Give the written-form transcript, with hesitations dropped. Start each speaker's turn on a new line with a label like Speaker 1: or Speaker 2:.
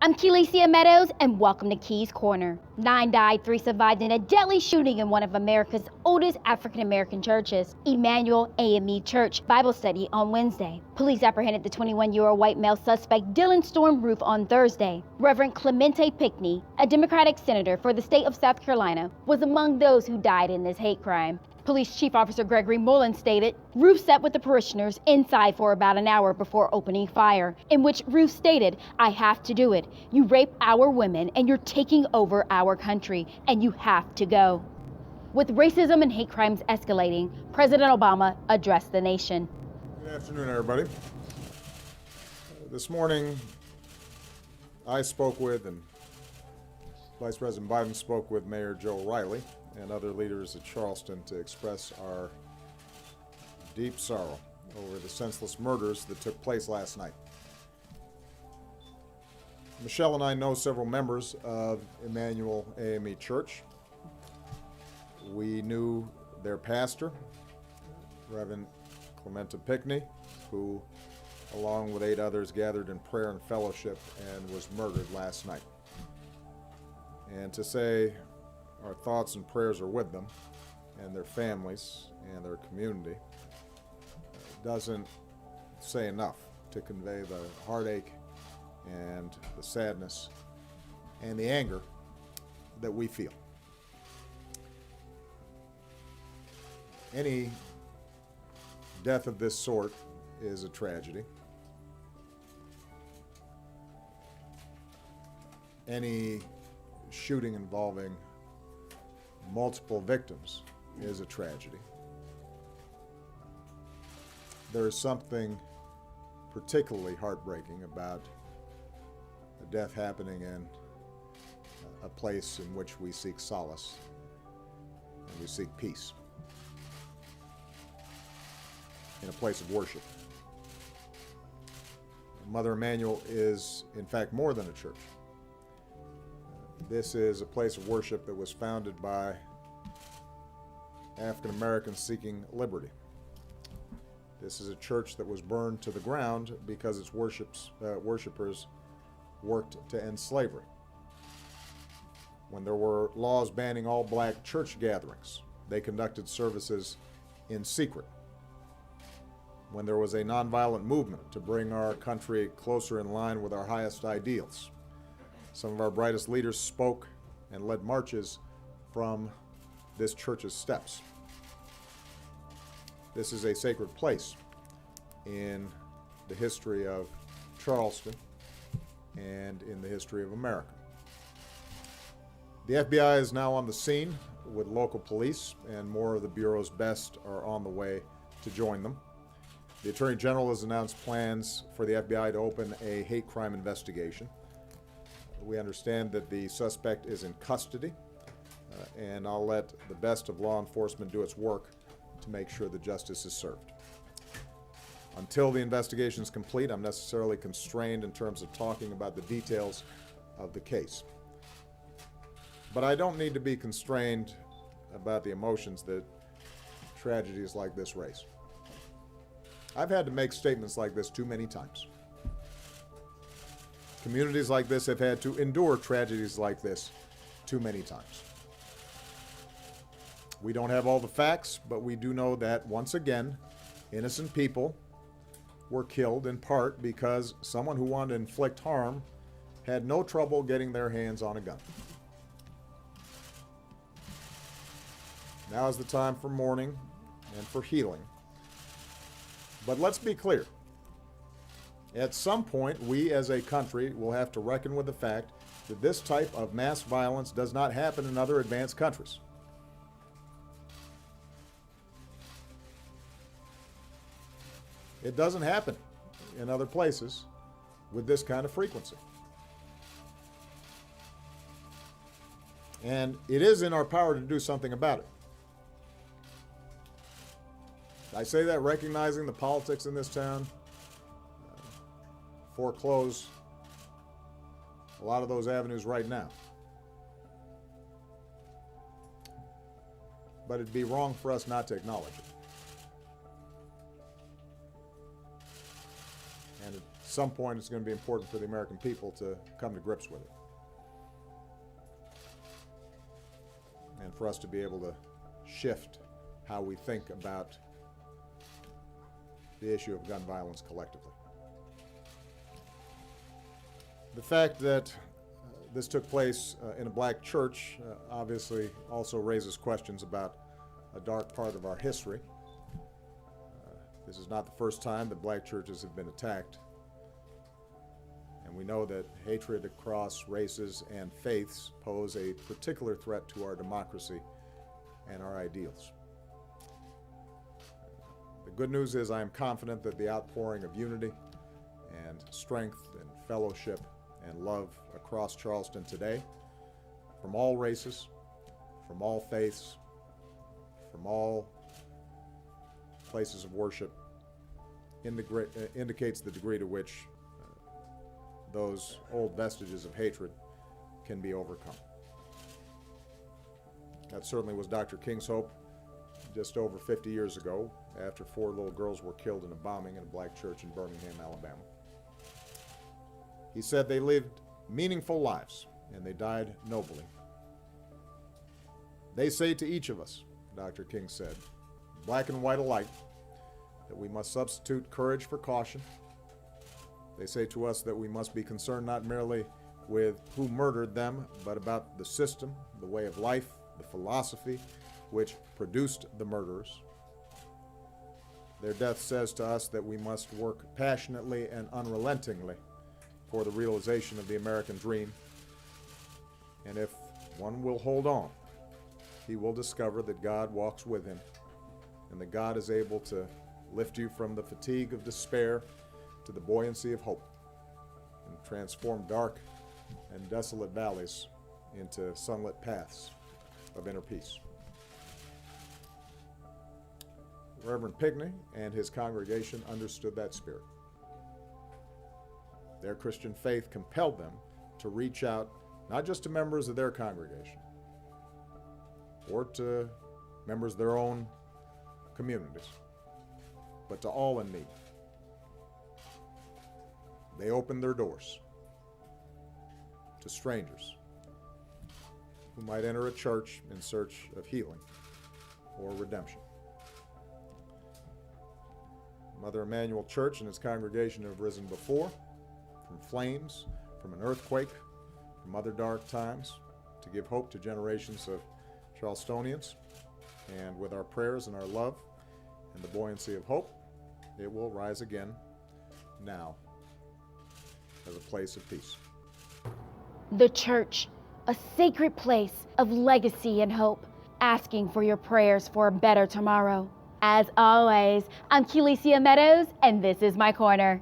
Speaker 1: I'm Kelecia Meadows, and welcome to Keys Corner. 9 died, 3 survived in a deadly shooting in one of America's oldest African American churches, Emmanuel AME Church Bible study on Wednesday. Police apprehended the 21-year-old white male suspect Dylan Stormroof on Thursday. Reverend Clemente Pinckney, a Democratic senator for the state of South Carolina, was among those who died in this hate crime. Police Chief Officer Gregory Mullen stated, Roof sat with the parishioners inside for about an hour before opening fire, in which Roof stated, "I have to do it. You rape our women and you're taking over our country, and you have to go." With racism and hate crimes escalating, President Obama addressed the nation.
Speaker 2: Good afternoon, everybody. This morning, I spoke with, and Vice President Biden spoke with Mayor Joe Riley and other leaders at Charleston to express our deep sorrow over the senseless murders that took place last night. Michelle and I know several members of Emmanuel AME Church. We knew their pastor, Reverend Clemente Pinckney, who, along with 8 others, gathered in prayer and fellowship and was murdered last night. And to say our thoughts and prayers are with them and their families and their community doesn't say enough to convey the heartache and the sadness and the anger that we feel. Any death of this sort is a tragedy. Any shooting involving multiple victims is a tragedy. There is something particularly heartbreaking about a death happening in a place in which we seek solace and we seek peace, in a place of worship. Mother Emanuel is, in fact, more than a church. This is a place of worship that was founded by African Americans seeking liberty. This is a church that was burned to the ground because its worshipers worked to end slavery. When there were laws banning all black church gatherings, they conducted services in secret. When there was a nonviolent movement to bring our country closer in line with our highest ideals, some of our brightest leaders spoke and led marches from this church's steps. This is a sacred place in the history of Charleston and in the history of America. The FBI is now on the scene with local police, and more of the Bureau's best are on the way to join them. The Attorney General has announced plans for the FBI to open a hate crime investigation. We understand that the suspect is in custody, and I'll let the best of law enforcement do its work to make sure that justice is served. Until the investigation is complete, I'm necessarily constrained in terms of talking about the details of the case. But I don't need to be constrained about the emotions that tragedies like this raise. I've had to make statements like this too many times. Communities like this have had to endure tragedies like this too many times. We don't have all the facts, but we do know that, once again, innocent people were killed in part because someone who wanted to inflict harm had no trouble getting their hands on a gun. Now is the time for mourning and for healing. But let's be clear. At some point, we as a country will have to reckon with the fact that this type of mass violence does not happen in other advanced countries. It doesn't happen in other places with this kind of frequency. And it is in our power to do something about it. I say that recognizing the politics in this town foreclose a lot of those avenues right now. But it'd be wrong for us not to acknowledge it. And at some point it's going to be important for the American people to come to grips with it. And for us to be able to shift how we think about the issue of gun violence collectively. The fact that this took place in a black church obviously also raises questions about a dark part of our history. This is not the first time that black churches have been attacked. And we know that hatred across races and faiths pose a particular threat to our democracy and our ideals. The good news is I am confident that the outpouring of unity and strength and fellowship and love across Charleston today, from all races, from all faiths, from all places of worship, indicates the degree to which those old vestiges of hatred can be overcome. That certainly was Dr. King's hope just over 50 years ago, after 4 little girls were killed in a bombing in a black church in Birmingham, Alabama. He said they lived meaningful lives and they died nobly. They say to each of us, Dr. King said, black and white alike, that we must substitute courage for caution. They say to us that we must be concerned not merely with who murdered them, but about the system, the way of life, the philosophy which produced the murderers. Their death says to us that we must work passionately and unrelentingly for the realization of the American dream. And if one will hold on, he will discover that God walks with him and that God is able to lift you from the fatigue of despair to the buoyancy of hope and transform dark and desolate valleys into sunlit paths of inner peace. Reverend Pigney and his congregation understood that spirit. Their Christian faith compelled them to reach out not just to members of their congregation or to members of their own communities, but to all in need. They opened their doors to strangers who might enter a church in search of healing or redemption. Mother Emanuel Church and its congregation have risen before, from flames, from an earthquake, from other dark times, to give hope to generations of Charlestonians. And with our prayers and our love and the buoyancy of hope, it will rise again now as a place of peace.
Speaker 1: The church, a sacred place of legacy and hope, asking for your prayers for a better tomorrow. As always, I'm Kelecia Meadows, and this is My Corner.